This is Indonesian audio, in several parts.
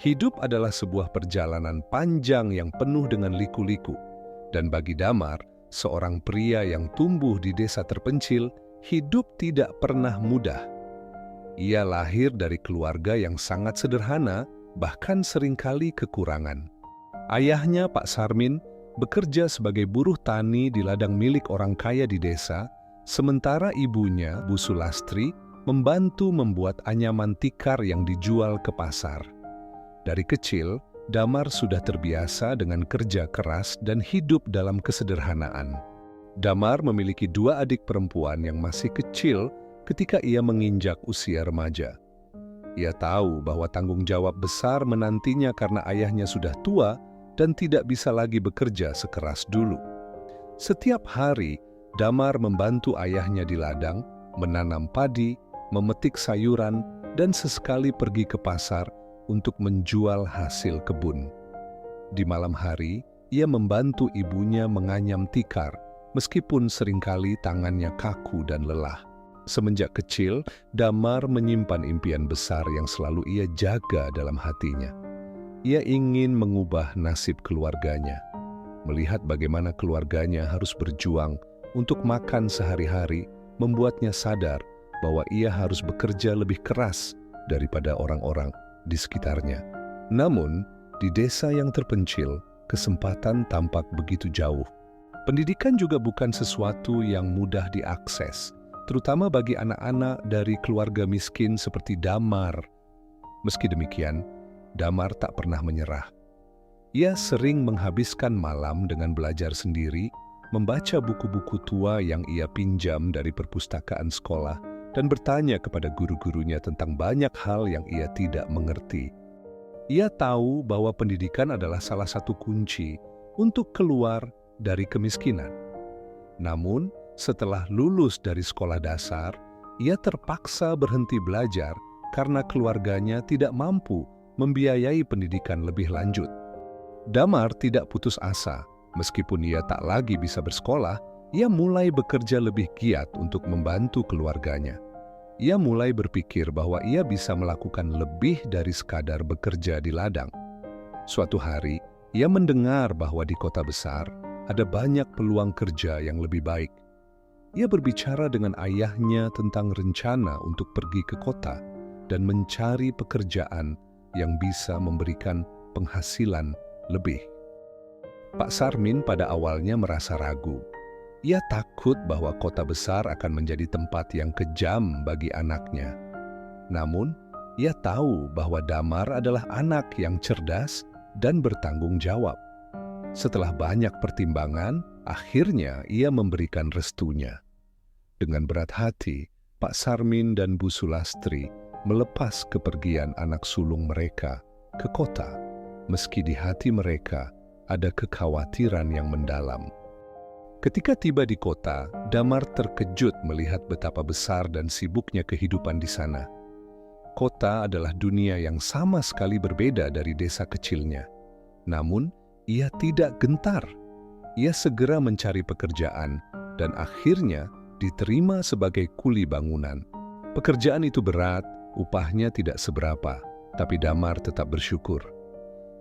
Hidup adalah sebuah perjalanan panjang yang penuh dengan liku-liku. Dan bagi Damar, seorang pria yang tumbuh di desa terpencil, hidup tidak pernah mudah. Ia lahir dari keluarga yang sangat sederhana, bahkan seringkali kekurangan. Ayahnya, Pak Sarmin, bekerja sebagai buruh tani di ladang milik orang kaya di desa, sementara ibunya, Bu Sulastri, membantu membuat anyaman tikar yang dijual ke pasar. Dari kecil, Damar sudah terbiasa dengan kerja keras dan hidup dalam kesederhanaan. Damar memiliki 2 adik perempuan yang masih kecil ketika ia menginjak usia remaja. Ia tahu bahwa tanggung jawab besar menantinya karena ayahnya sudah tua dan tidak bisa lagi bekerja sekeras dulu. Setiap hari, Damar membantu ayahnya di ladang, menanam padi, memetik sayuran, dan sesekali pergi ke pasar untuk menjual hasil kebun. Di malam hari, ia membantu ibunya menganyam tikar, meskipun seringkali tangannya kaku dan lelah. Semenjak kecil, Damar menyimpan impian besar yang selalu ia jaga dalam hatinya. Ia ingin mengubah nasib keluarganya. Melihat bagaimana keluarganya harus berjuang untuk makan sehari-hari, membuatnya sadar bahwa ia harus bekerja lebih keras daripada orang-orang di sekitarnya. Namun, di desa yang terpencil, kesempatan tampak begitu jauh. Pendidikan juga bukan sesuatu yang mudah diakses, terutama bagi anak-anak dari keluarga miskin seperti Damar. Meski demikian, Damar tak pernah menyerah. Ia sering menghabiskan malam dengan belajar sendiri, membaca buku-buku tua yang ia pinjam dari perpustakaan sekolah, dan bertanya kepada guru-gurunya tentang banyak hal yang ia tidak mengerti. Ia tahu bahwa pendidikan adalah salah satu kunci untuk keluar dari kemiskinan. Namun, setelah lulus dari sekolah dasar, ia terpaksa berhenti belajar karena keluarganya tidak mampu membiayai pendidikan lebih lanjut. Damar tidak putus asa. Meskipun ia tak lagi bisa bersekolah, ia mulai bekerja lebih giat untuk membantu keluarganya. Ia mulai berpikir bahwa ia bisa melakukan lebih dari sekadar bekerja di ladang. Suatu hari, ia mendengar bahwa di kota besar ada banyak peluang kerja yang lebih baik. Ia berbicara dengan ayahnya tentang rencana untuk pergi ke kota dan mencari pekerjaan yang bisa memberikan penghasilan lebih. Pak Sarmin pada awalnya merasa ragu. Ia takut bahwa kota besar akan menjadi tempat yang kejam bagi anaknya. Namun, ia tahu bahwa Damar adalah anak yang cerdas dan bertanggung jawab. Setelah banyak pertimbangan, akhirnya ia memberikan restunya. Dengan berat hati, Pak Sarmin dan Bu Sulastri melepas kepergian anak sulung mereka ke kota, meski di hati mereka ada kekhawatiran yang mendalam. Ketika tiba di kota, Damar terkejut melihat betapa besar dan sibuknya kehidupan di sana. Kota adalah dunia yang sama sekali berbeda dari desa kecilnya. Namun, ia tidak gentar. Ia segera mencari pekerjaan dan akhirnya diterima sebagai kuli bangunan. Pekerjaan itu berat, upahnya tidak seberapa, tapi Damar tetap bersyukur.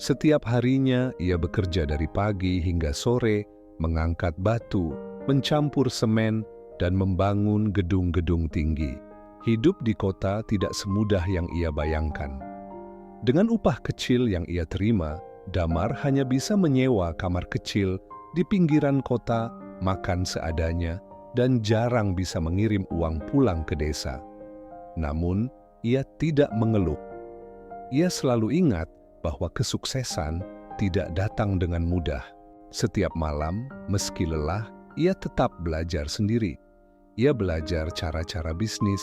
Setiap harinya ia bekerja dari pagi hingga sore, mengangkat batu, mencampur semen, dan membangun gedung-gedung tinggi. Hidup di kota tidak semudah yang ia bayangkan. Dengan upah kecil yang ia terima, Damar hanya bisa menyewa kamar kecil di pinggiran kota, makan seadanya, dan jarang bisa mengirim uang pulang ke desa. Namun, ia tidak mengeluh. Ia selalu ingat bahwa kesuksesan tidak datang dengan mudah. Setiap malam, meski lelah, ia tetap belajar sendiri. Ia belajar cara-cara bisnis,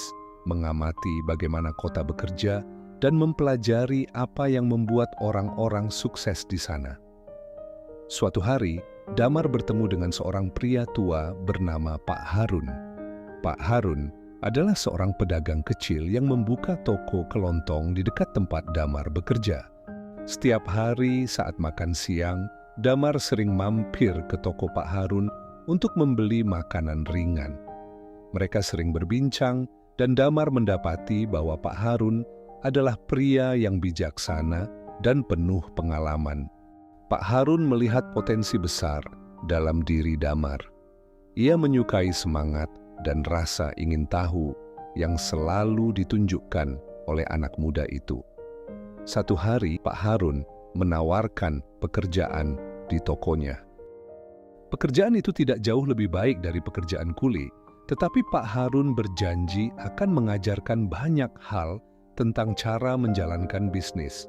mengamati bagaimana kota bekerja, dan mempelajari apa yang membuat orang-orang sukses di sana. Suatu hari, Damar bertemu dengan seorang pria tua bernama Pak Harun. Pak Harun adalah seorang pedagang kecil yang membuka toko kelontong di dekat tempat Damar bekerja. Setiap hari saat makan siang, Damar sering mampir ke toko Pak Harun untuk membeli makanan ringan. Mereka sering berbincang dan Damar mendapati bahwa Pak Harun adalah pria yang bijaksana dan penuh pengalaman. Pak Harun melihat potensi besar dalam diri Damar. Ia menyukai semangat dan rasa ingin tahu yang selalu ditunjukkan oleh anak muda itu. Satu hari, Pak Harun menawarkan pekerjaan di tokonya. Pekerjaan itu tidak jauh lebih baik dari pekerjaan kuli, tetapi Pak Harun berjanji akan mengajarkan banyak hal tentang cara menjalankan bisnis.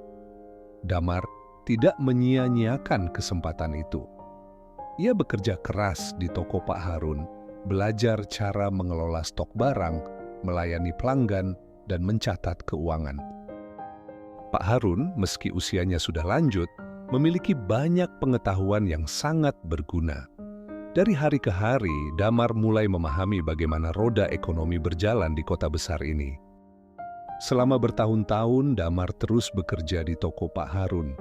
Damar tidak menyia-nyiakan kesempatan itu. Ia bekerja keras di toko Pak Harun, belajar cara mengelola stok barang, melayani pelanggan, dan mencatat keuangan. Pak Harun, meski usianya sudah lanjut, memiliki banyak pengetahuan yang sangat berguna. Dari hari ke hari, Damar mulai memahami bagaimana roda ekonomi berjalan di kota besar ini. Selama bertahun-tahun, Damar terus bekerja di toko Pak Harun.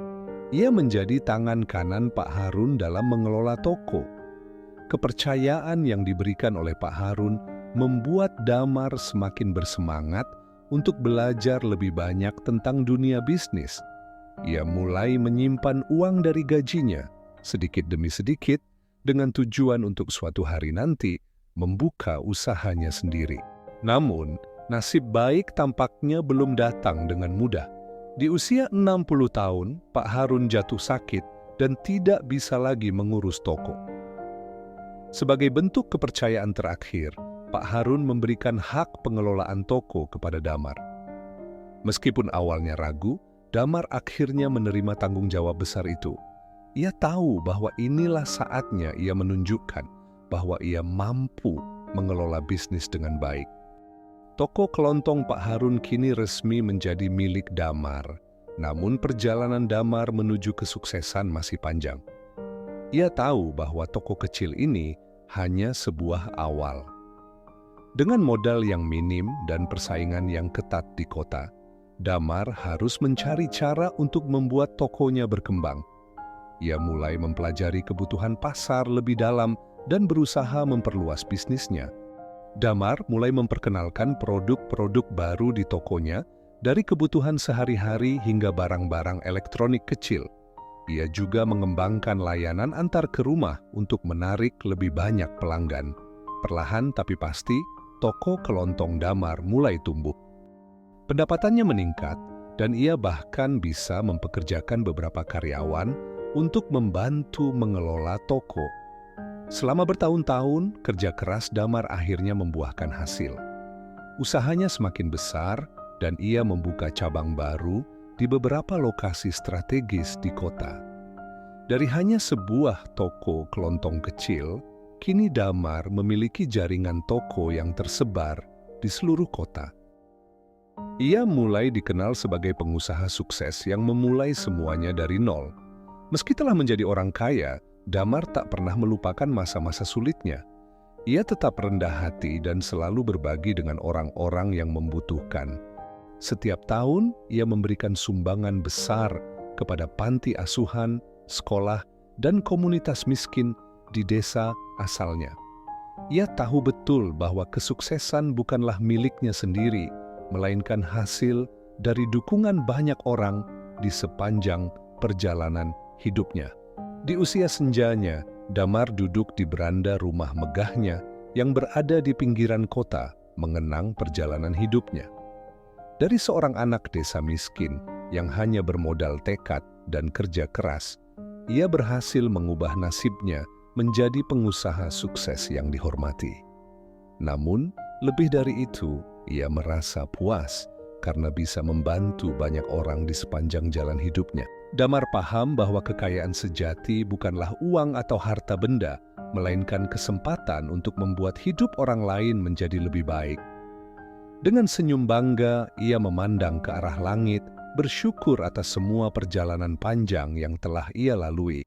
Ia menjadi tangan kanan Pak Harun dalam mengelola toko. Kepercayaan yang diberikan oleh Pak Harun membuat Damar semakin bersemangat untuk belajar lebih banyak tentang dunia bisnis. Ia mulai menyimpan uang dari gajinya, sedikit demi sedikit, dengan tujuan untuk suatu hari nanti membuka usahanya sendiri. Namun, nasib baik tampaknya belum datang dengan mudah. Di usia 60 tahun, Pak Harun jatuh sakit dan tidak bisa lagi mengurus toko. Sebagai bentuk kepercayaan terakhir, Pak Harun memberikan hak pengelolaan toko kepada Damar. Meskipun awalnya ragu, Damar akhirnya menerima tanggung jawab besar itu. Ia tahu bahwa inilah saatnya ia menunjukkan bahwa ia mampu mengelola bisnis dengan baik. Toko kelontong Pak Harun kini resmi menjadi milik Damar. Namun perjalanan Damar menuju kesuksesan masih panjang. Ia tahu bahwa toko kecil ini hanya sebuah awal. Dengan modal yang minim dan persaingan yang ketat di kota, Damar harus mencari cara untuk membuat tokonya berkembang. Ia mulai mempelajari kebutuhan pasar lebih dalam dan berusaha memperluas bisnisnya. Damar mulai memperkenalkan produk-produk baru di tokonya, dari kebutuhan sehari-hari hingga barang-barang elektronik kecil. Ia juga mengembangkan layanan antar ke rumah untuk menarik lebih banyak pelanggan. Perlahan tapi pasti, toko kelontong Damar mulai tumbuh. Pendapatannya meningkat, dan ia bahkan bisa mempekerjakan beberapa karyawan untuk membantu mengelola toko. Selama bertahun-tahun, kerja keras Damar akhirnya membuahkan hasil. Usahanya semakin besar dan ia membuka cabang baru di beberapa lokasi strategis di kota. Dari hanya sebuah toko kelontong kecil, kini Damar memiliki jaringan toko yang tersebar di seluruh kota. Ia mulai dikenal sebagai pengusaha sukses yang memulai semuanya dari nol. Meski telah menjadi orang kaya, Damar tak pernah melupakan masa-masa sulitnya. Ia tetap rendah hati dan selalu berbagi dengan orang-orang yang membutuhkan. Setiap tahun, ia memberikan sumbangan besar kepada panti asuhan, sekolah, dan komunitas miskin di desa asalnya. Ia tahu betul bahwa kesuksesan bukanlah miliknya sendiri, melainkan hasil dari dukungan banyak orang di sepanjang perjalanan hidupnya. Di usia senjanya, Damar duduk di beranda rumah megahnya yang berada di pinggiran kota, mengenang perjalanan hidupnya. Dari seorang anak desa miskin yang hanya bermodal tekad dan kerja keras, ia berhasil mengubah nasibnya menjadi pengusaha sukses yang dihormati. Namun, lebih dari itu, ia merasa puas karena bisa membantu banyak orang di sepanjang jalan hidupnya. Damar paham bahwa kekayaan sejati bukanlah uang atau harta benda, melainkan kesempatan untuk membuat hidup orang lain menjadi lebih baik. Dengan senyum bangga, ia memandang ke arah langit, bersyukur atas semua perjalanan panjang yang telah ia lalui.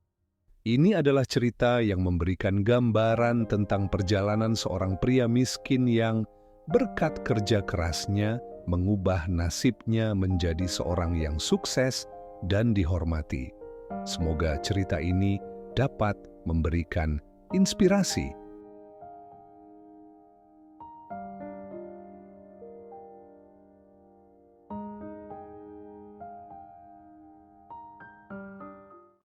Ini adalah cerita yang memberikan gambaran tentang perjalanan seorang pria miskin yang berkat kerja kerasnya mengubah nasibnya menjadi seorang yang sukses dan dihormati. Semoga cerita ini dapat memberikan inspirasi